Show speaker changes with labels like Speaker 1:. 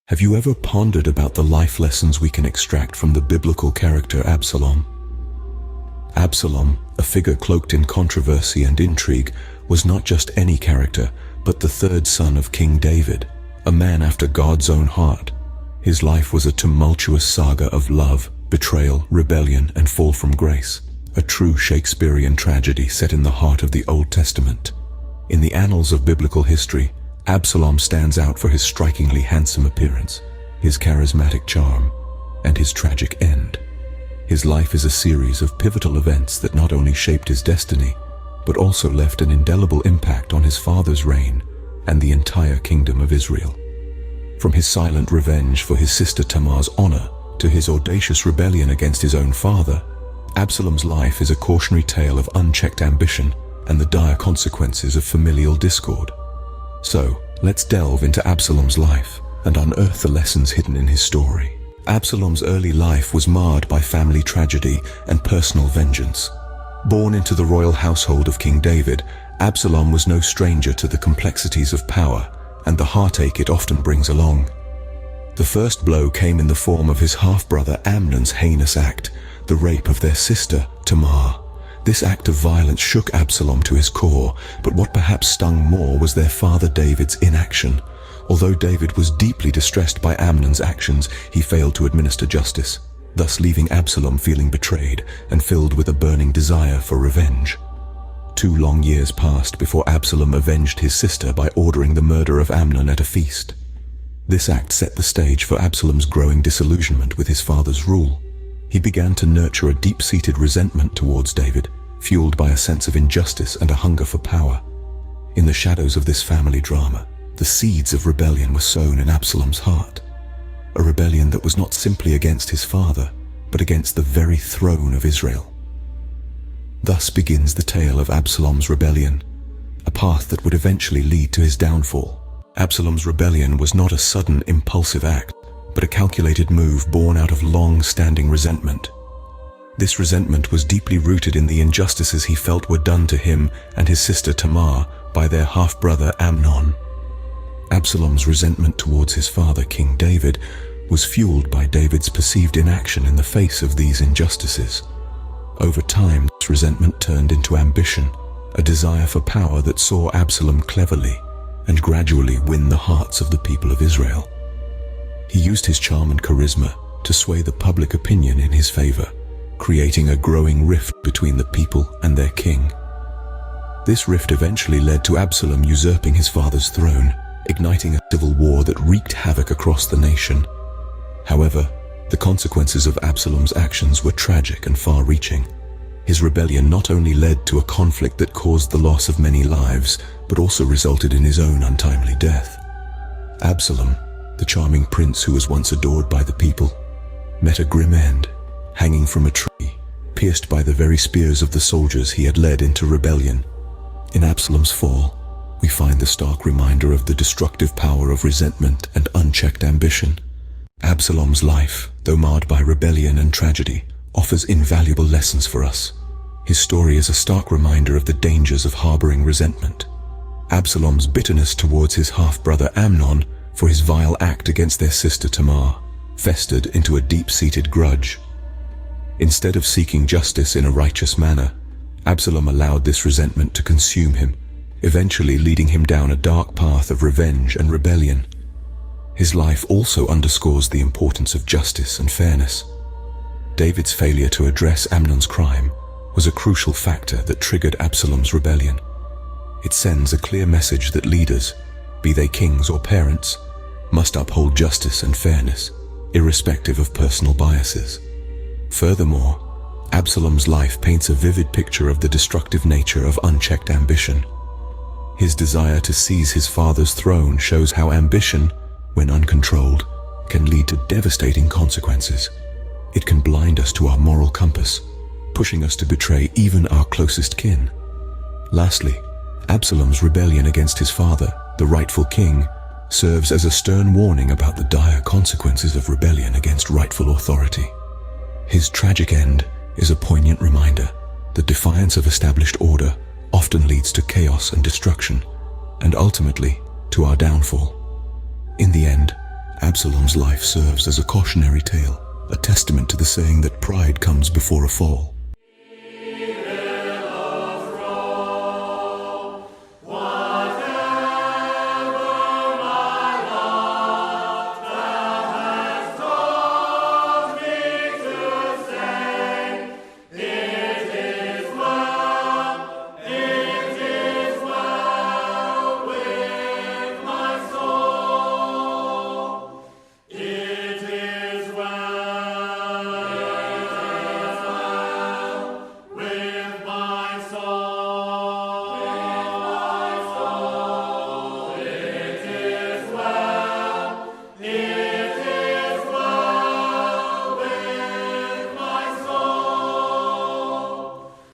Speaker 1: Have you ever pondered about the life lessons we can extract from the biblical character Absalom? Absalom, a figure cloaked in controversy and intrigue, was not just any character, but the third son of King David, a man after God's own heart. His life was a tumultuous saga of love, betrayal, rebellion, and fall from grace, a true Shakespearean tragedy set in the heart of the Old Testament. In the annals of biblical history, Absalom stands out for his strikingly handsome appearance, his charismatic charm, and his tragic end. His life is a series of pivotal events that not only shaped his destiny, but also left an indelible impact on his father's reign and the entire kingdom of Israel. From his silent revenge for his sister Tamar's honor to his audacious rebellion against his own father, Absalom's life is a cautionary tale of unchecked ambition and the dire consequences of familial discord. So, let's delve into Absalom's life and unearth the lessons hidden in his story. Absalom's early life was marred by family tragedy and personal vengeance. Born into the royal household of King David, Absalom was no stranger to the complexities of power and the heartache it often brings along. The first blow came in the form of his half-brother Amnon's heinous act, the rape of their sister, Tamar. This act of violence shook Absalom to his core, but what perhaps stung more was their father David's inaction. Although David was deeply distressed by Amnon's actions, he failed to administer justice, thus leaving Absalom feeling betrayed and filled with a burning desire for revenge. 2 long years passed before Absalom avenged his sister by ordering the murder of Amnon at a feast. This act set the stage for Absalom's growing disillusionment with his father's rule. He began to nurture a deep-seated resentment towards David, fueled by a sense of injustice and a hunger for power. In the shadows of this family drama, the seeds of rebellion were sown in Absalom's heart. A rebellion that was not simply against his father, but against the very throne of Israel. Thus begins the tale of Absalom's rebellion, a path that would eventually lead to his downfall. Absalom's rebellion was not a sudden, impulsive act, but a calculated move born out of long-standing resentment. This resentment was deeply rooted in the injustices he felt were done to him and his sister Tamar by their half-brother Amnon. Absalom's resentment towards his father, King David, was fueled by David's perceived inaction in the face of these injustices. Over time, this resentment turned into ambition, a desire for power that saw Absalom cleverly and gradually win the hearts of the people of Israel. He used his charm and charisma to sway the public opinion in his favor, creating a growing rift between the people and their king. This rift eventually led to Absalom usurping his father's throne, igniting a civil war that wreaked havoc across the nation. However, the consequences of Absalom's actions were tragic and far-reaching. His rebellion not only led to a conflict that caused the loss of many lives, but also resulted in his own untimely death. Absalom, the charming prince who was once adored by the people, met a grim end, hanging from a tree, pierced by the very spears of the soldiers he had led into rebellion. In Absalom's fall, we find the stark reminder of the destructive power of resentment and unchecked ambition. Absalom's life, though marred by rebellion and tragedy, offers invaluable lessons for us. His story is a stark reminder of the dangers of harboring resentment. Absalom's bitterness towards his half-brother Amnon for his vile act against their sister Tamar festered into a deep-seated grudge. Instead of seeking justice in a righteous manner, Absalom allowed this resentment to consume him, eventually leading him down a dark path of revenge and rebellion. His life also underscores the importance of justice and fairness. David's failure to address Amnon's crime was a crucial factor that triggered Absalom's rebellion. It sends a clear message that leaders, be they kings or parents, must uphold justice and fairness, irrespective of personal biases. Furthermore, Absalom's life paints a vivid picture of the destructive nature of unchecked ambition. His desire to seize his father's throne shows how ambition, when uncontrolled, can lead to devastating consequences. It can blind us to our moral compass, pushing us to betray even our closest kin. Lastly, Absalom's rebellion against his father, the rightful king, serves as a stern warning about the dire consequences of rebellion against rightful authority. His tragic end is a poignant reminder that defiance of established order often leads to chaos and destruction, and ultimately to our downfall. In the end, Absalom's life serves as a cautionary tale, a testament to the saying that pride comes before a fall.